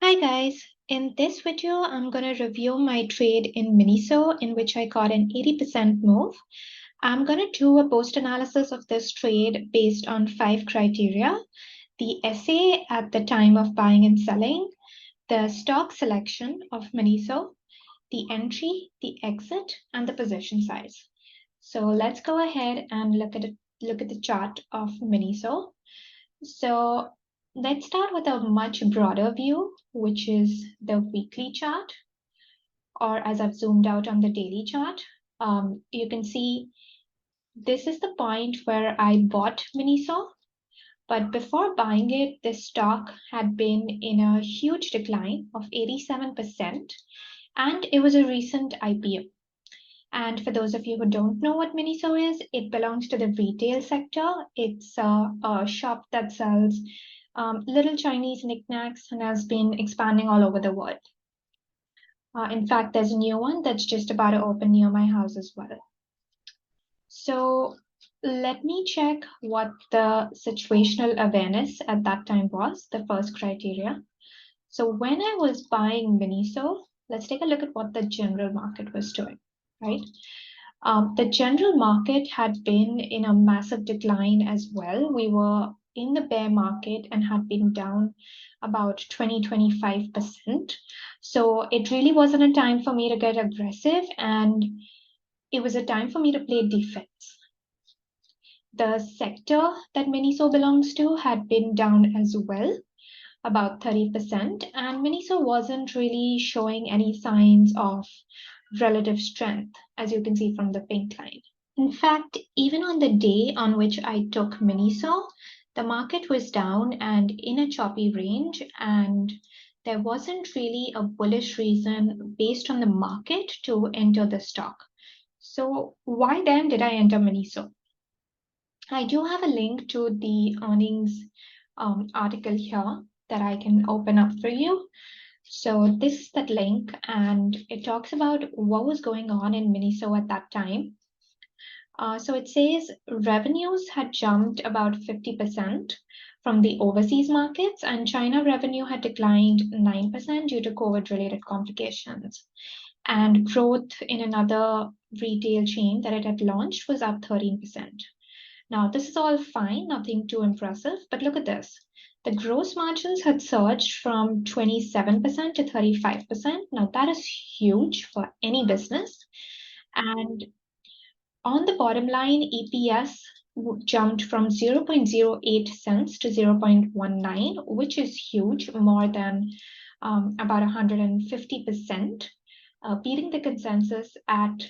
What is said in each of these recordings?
Hi guys, in this video I'm going to review my trade in MNSO in which I got an 80% move. I'm going to do a post analysis of this trade based on 5 criteria: the SA at the time of buying and selling, the stock selection of MNSO, the entry, the exit, and the position size. So let's go ahead and look at the chart of MNSO. So let's start with a much broader view, which is the weekly chart, or as I've zoomed out on the daily chart. You can see this is the point where I bought MNSO, but before buying it, the stock had been in a huge decline of 87%, and it was a recent IPO. And for those of you who don't know what MNSO is, it belongs to the retail sector. It's a shop that sells little Chinese knickknacks and has been expanding all over the world. In fact, there's a new one that's just about to open near my house as well. So let me check what the situational awareness at that time was, the first criteria. So when I was buying MNSO, let's take a look at what the general market was doing, right? The general market had been in a massive decline as well. We were in the bear market and had been down about 20-25%. So it really wasn't a time for me to get aggressive, and it was a time for me to play defense. The sector that MNSO belongs to had been down as well, about 30%, and MNSO wasn't really showing any signs of relative strength, as you can see from the pink line. In fact, even on the day on which I took MNSO, the market was down and in a choppy range, and there wasn't really a bullish reason based on the market to enter the stock. So why then did I enter MNSO? I do have a link to the earnings article here that I can open up for you. So this is that link, and it talks about what was going on in MNSO at that time. So it says revenues had jumped about 50% from the overseas markets, and China revenue had declined 9% due to COVID-related complications. And growth in another retail chain that it had launched was up 13%. Now, this is all fine, nothing too impressive, but look at this. The gross margins had surged from 27% to 35%. Now, that is huge for any business. And on the bottom line, EPS jumped from 0.08 cents to 0.19, which is huge, more than about 150%, beating the consensus at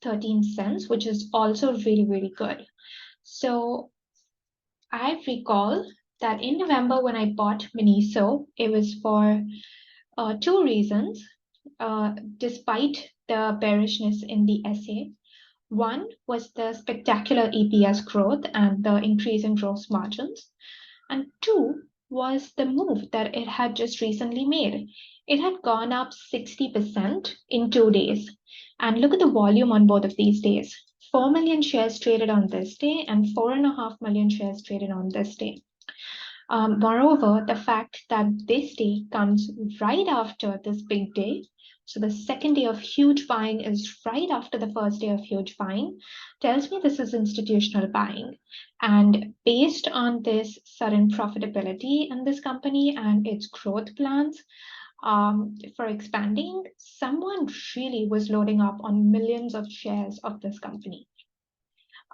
13 cents, which is also really, really good. So I recall that in November when I bought MNSO, it was for 2 reasons, despite the bearishness in the SA. One was the spectacular EPS growth and the increase in gross margins. And 2 was the move that it had just recently made. It had gone up 60% in 2 days. And look at the volume on both of these days. 4 million shares traded on this day and 4.5 million shares traded on this day. Moreover, the fact that this day comes right after this big day, so the second day of huge buying is right after the first day of huge buying, tells me this is institutional buying. And based on this sudden profitability in this company and its growth plans for expanding, someone really was loading up on millions of shares of this company.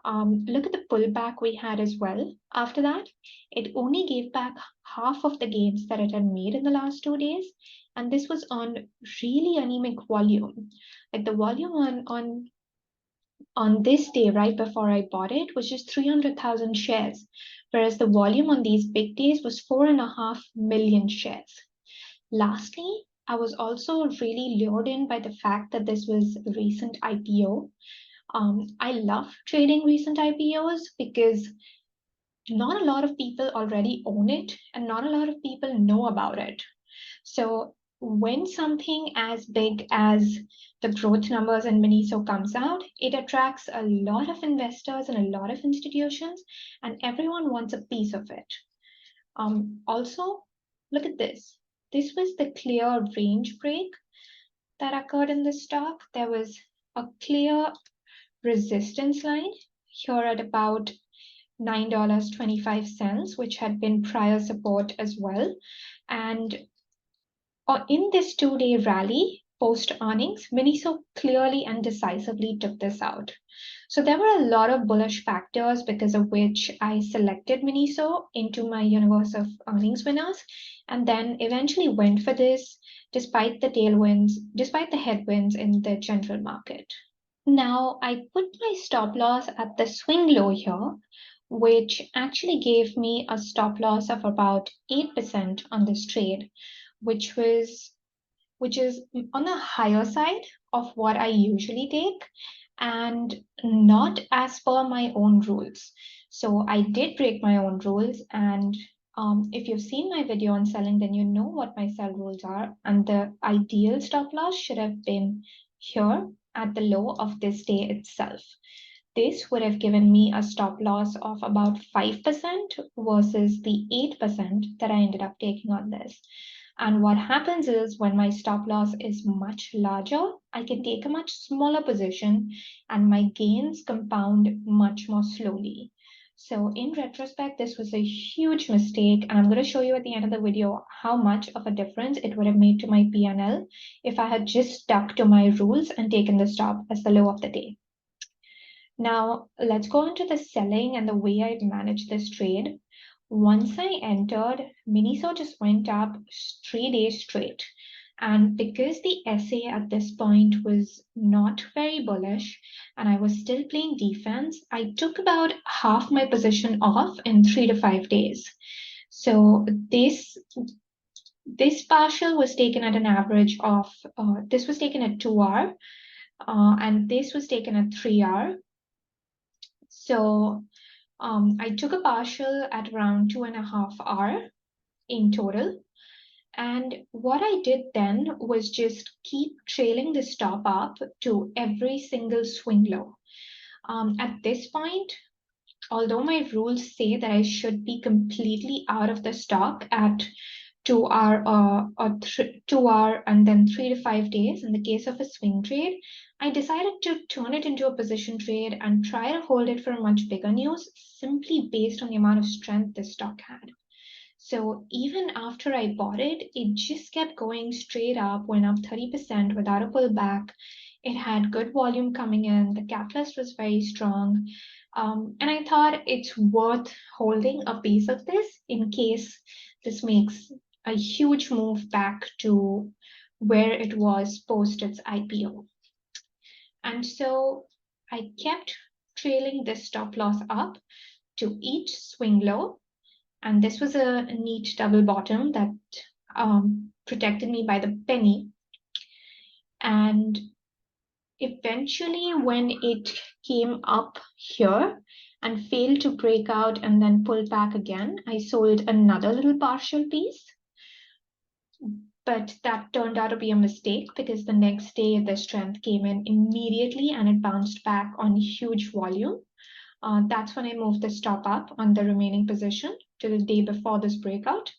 Look at the pullback we had as well. After that, it only gave back half of the gains that it had made in the last 2 days. And this was on really anemic volume. Like the volume on this day, right before I bought it, was just 300,000 shares, whereas the volume on these big days was 4.5 million shares. Lastly, I was also really lured in by the fact that this was a recent IPO. I love trading recent IPOs because not a lot of people already own it and not a lot of people know about it. So when something as big as the growth numbers in MNSO comes out, it attracts a lot of investors and a lot of institutions, and everyone wants a piece of it. Also, look at this. this was the clear range break that occurred in the stock. There was a clear resistance line here at about $9.25, which had been prior support as well. And in this 2-day rally post earnings, MNSO clearly and decisively took this out. So there were a lot of bullish factors because of which I selected MNSO into my universe of earnings winners, and then eventually went for this despite the tailwinds, despite the headwinds in the general market. Now I put my stop loss at the swing low here, which actually gave me a stop loss of about 8% on this trade, which is on the higher side of what I usually take and not as per my own rules. So I did break my own rules, and if you've seen my video on selling, then you know what my sell rules are, and the ideal stop loss should have been here at the low of this day itself. This would have given me a stop loss of about 5% versus the 8% that I ended up taking on this. And what happens is when my stop loss is much larger, I can take a much smaller position and my gains compound much more slowly. So in retrospect, this was a huge mistake. And I'm going to show you at the end of the video how much of a difference it would have made to my P&L if I had just stuck to my rules and taken the stop as the low of the day. Now, let's go into the selling and the way I managed this trade. Once I entered, MNSO just went up 3 days straight. And because the SA at this point was not very bullish and I was still playing defense, I took about half my position off in 3 to 5 days. So this partial was taken at an average of, this was taken at 2 hour, and this was taken at 3 hour. So I took a partial at around 2.5 hours in total. And what I did then was just keep trailing the stop up to every single swing low. At this point, although my rules say that I should be completely out of the stock at 2 hour or 2 hour and then 3 to 5 days in the case of a swing trade, I decided to turn it into a position trade and try to hold it for a much bigger news simply based on the amount of strength this stock had. So even after I bought it, it just kept going straight up, went up 30% without a pullback. It had good volume coming in. The catalyst was very strong. And I thought it's worth holding a piece of this in case this makes a huge move back to where it was post its IPO. And so I kept trailing this stop loss up to each swing low. And this was a neat double bottom that protected me by the penny. And eventually, when it came up here and failed to break out and then pull back again, I sold another little partial piece. But that turned out to be a mistake because the next day the strength came in immediately and it bounced back on huge volume. That's when I moved the stop up on the remaining position to the day before this breakout.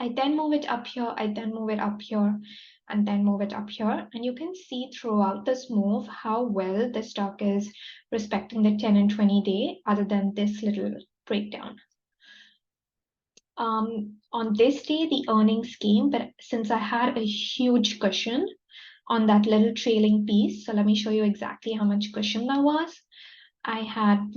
I then move it up here, I then move it up here, and then move it up here. And you can see throughout this move how well the stock is respecting the 10 and 20 day, other than this little breakdown. On this day, the earnings came, but since I had a huge cushion on that little trailing piece, so let me show you exactly how much cushion that was. I had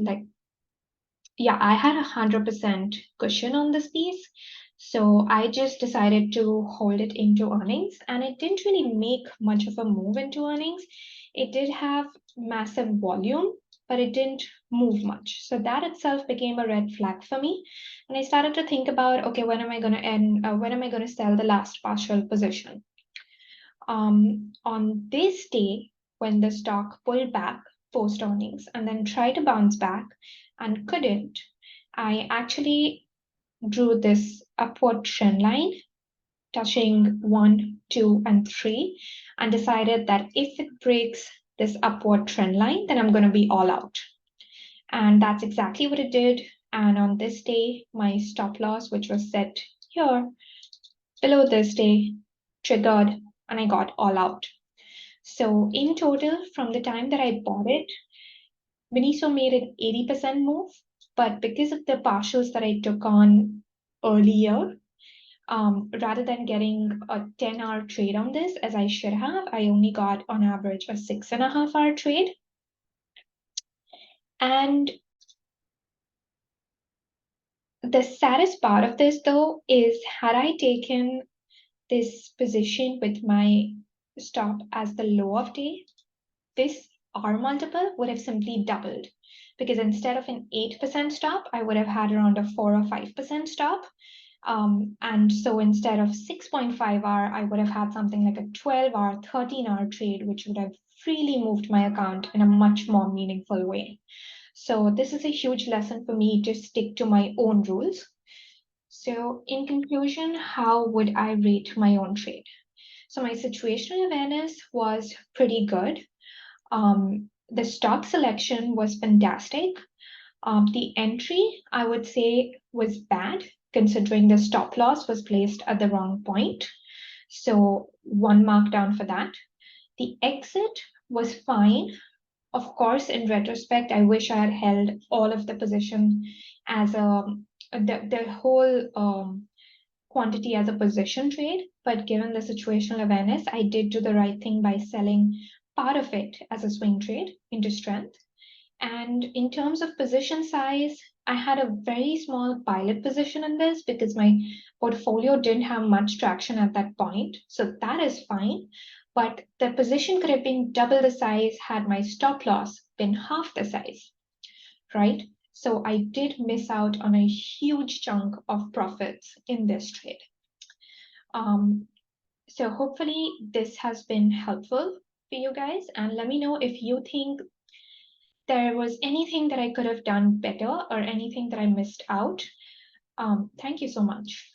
100% cushion on this piece. So I just decided to hold it into earnings, and it didn't really make much of a move into earnings. It did have massive volume, but it didn't move much. So that itself became a red flag for me. And I started to think about, okay, when am I going to end? When am I going to sell the last partial position? On this day, when the stock pulled back post earnings and then tried to bounce back and couldn't, I actually drew this upward trend line touching 1, 2, and 3 and decided that if it breaks this upward trend line, then I'm going to be all out. And that's exactly what it did. And on this day, my stop loss, which was set here, below this day, triggered, and I got all out. So in total, from the time that I bought it, MNSO made an 80% move, but because of the partials that I took on earlier, rather than getting a 10-hour trade on this, as I should have, I only got on average a 6.5-hour trade. And the saddest part of this, though, is had I taken this position with my stop as the low of day, this R multiple would have simply doubled, because instead of an 8% stop, I would have had around a 4 or 5% stop. And so instead of 6.5-hour, I would have had something like a 12-hour, 13-hour trade, which would have freely moved my account in a much more meaningful way. So this is a huge lesson for me to stick to my own rules. So in conclusion, how would I rate my own trade? So my situational awareness was pretty good. The stock selection was fantastic. The entry, I would say, was bad, considering the stop loss was placed at the wrong point. So 1 mark down for that. The exit was fine. Of course, in retrospect, I wish I had held all of the position as the whole quantity as a position trade, but given the situational awareness, I did do the right thing by selling part of it as a swing trade into strength. And in terms of position size, I had a very small pilot position in this because my portfolio didn't have much traction at that point. So that is fine. But the position could have been double the size had my stop loss been half the size, right? So I did miss out on a huge chunk of profits in this trade. So hopefully this has been helpful for you guys. And let me know if you think there was anything that I could have done better or anything that I missed out. Thank you so much.